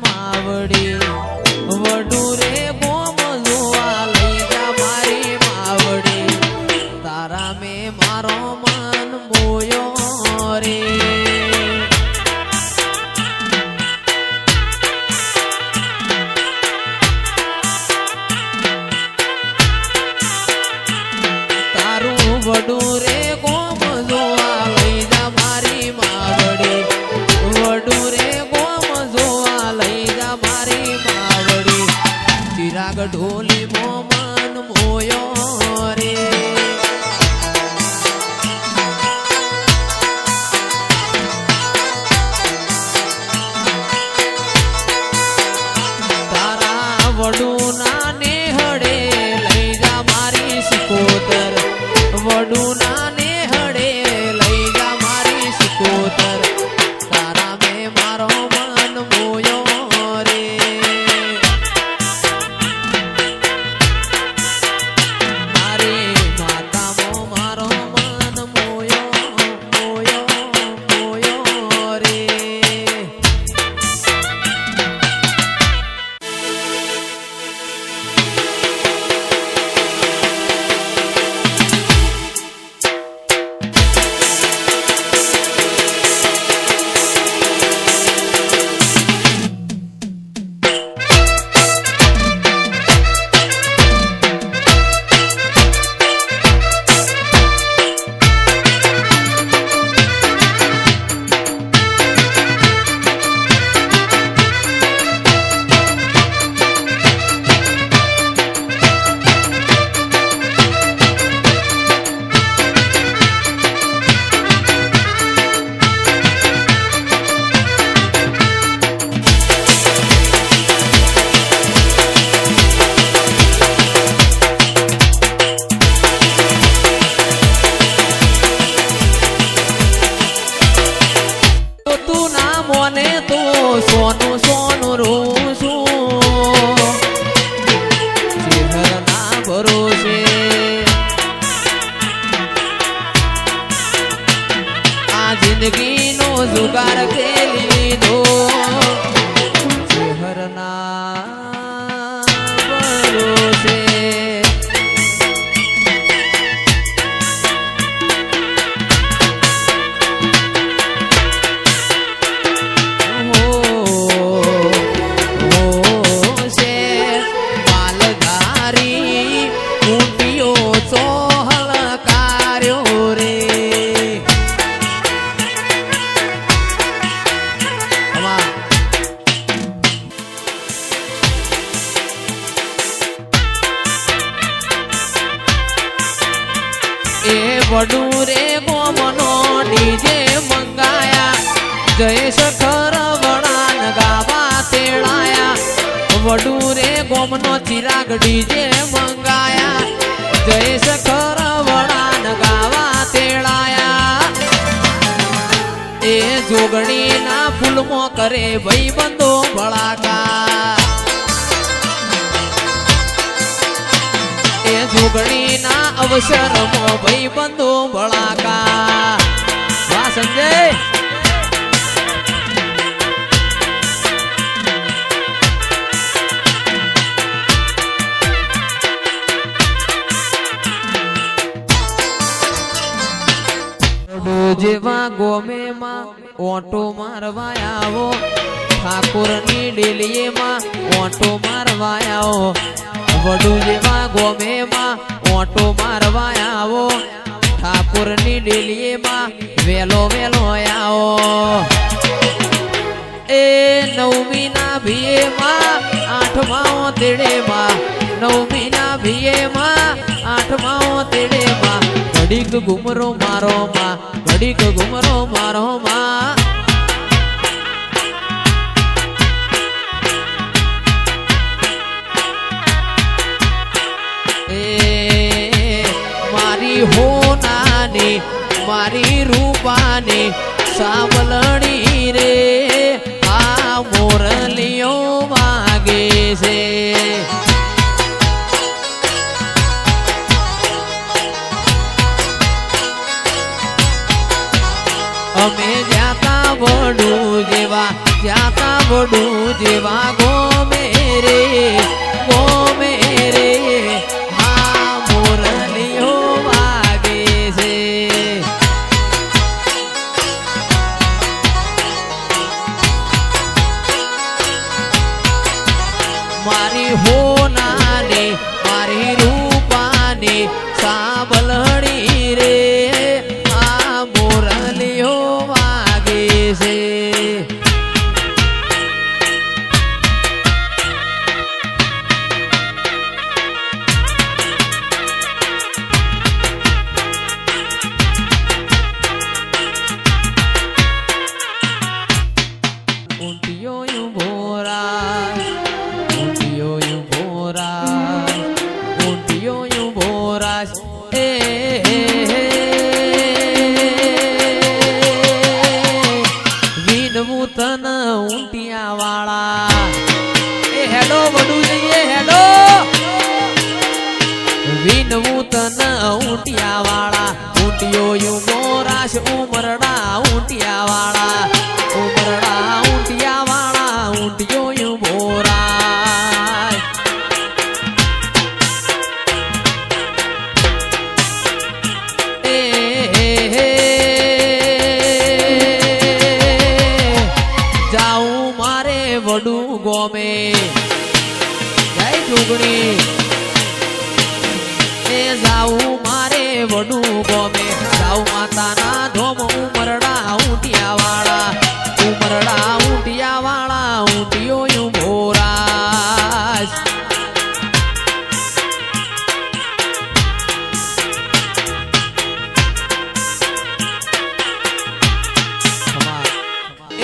માવડી વડુ રે ગોમ જોવા લઈ જા મારી માવડી તારા મે મારો મન મોયો રે વડુ રે ગોમ જોવા લઈ જા મારી માવડી વડુ રે ગોમ જોવા લઈ જા મારી માવડી ચિરાગ ઢોલી મોમન મોયો રે તારા વડુ ના નેહડે લઈ જા મારી સિકોતર વડુ ના નેહડે લઈ જા મારી સિકોતર તારા મે મારો મન મોયો રે મારી માતામાં મારો મન મોયો મોયો મોયો રે સોનું સોનું રોઉં છું ચહેરના ભરોસે આ જિંદગીનો જુગાર ખેલી લીધો ચહેરના ભરોસે વડુ રે ગોમનો ડીજે મંગાયા જય શખર વડાન ગાવા તેડાયા વડુ રે ગોમનો ચિરાગ ડીજે મંગાયા જય શખર વડાન ગાવા તેડાયા એ જોગણીના ફૂલમાં કરે ભાઈબંધો ભળાકા જોગણીના અવસરમાં ભાઈબંધો ભળાકા વાહ સંજય જેવા ગોમે માં ઓટો મારવા આવો ઠાકોરની ડેલીએ માં ઓટો મારવા આવો વડુ જેવા ગોમે માં ઓટો મારવા આવો ઠાકોરની ડેલીએ માં વેલો વેલો આવો એ નવમી ના ભીએ માં આઠમા તેડે માં નવમી ના ભીએ માં આઠમા તેડે માં ઘડીક ઘુમરો મારો માં ઘડીક ઘુમરો મારો માં મારી હોનાની મારી રૂપાની સાવલણી રે આ મોરલીઓ વાગે છે અમે જાતા વડુ જેવા જાતા વડુ જેવા ગોમે રે ગોમે રે આ મોરલીઓ વાગે છે મારી હોનાને મારી રૂપાને સાબલણી રે આ મોરલીઓ વાગે છે તન ઊંટિયા વાળા એ હેડો વડું જઈએ હેડો વિનવું તન ઊંટિયા વાળા ઊંટિયો યુ મોરાશ ઉમરડા ઊંટિયા વાળા ઉમરડા ઊંટિયા વાળા ઊંટિયો યુ મોરાશ જાઉં મારે વડું ગોમે જય જોગણી એ જાઉં મારે વડું ગોમે જાઉં માતાના ધોમ ઉમરડા ઊંટિયા વાળા ઊંટિયો યુ ભોરાજ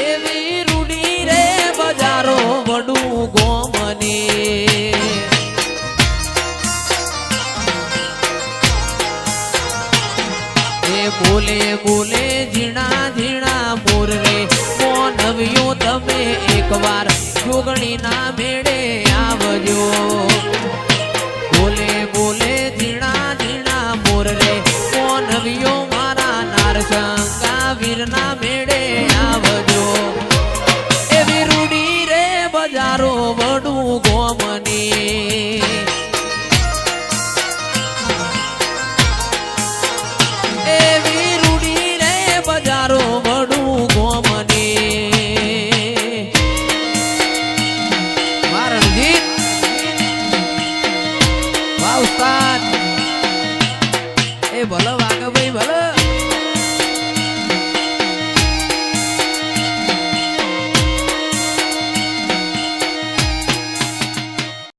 એવી રૂડી રે બજારો વડું ગોમને બોલે બોલે ઝીણા ઝીણા મોર રે મોનવ્યો તમે એકવાર જોગણી ના મેળે આવજો બોલે બોલે ઝીણા ઝીણા મોર રે મોનવ્યો મારા નારસંગા વીર ના મેળે આવજો એવી રૂડી રે બજારો વડું ગોમની બજારો વડું ગોમને મારણ ગીત વાહ ઉસ્તાદ એ ભલો વાગે ભાઈ ભલો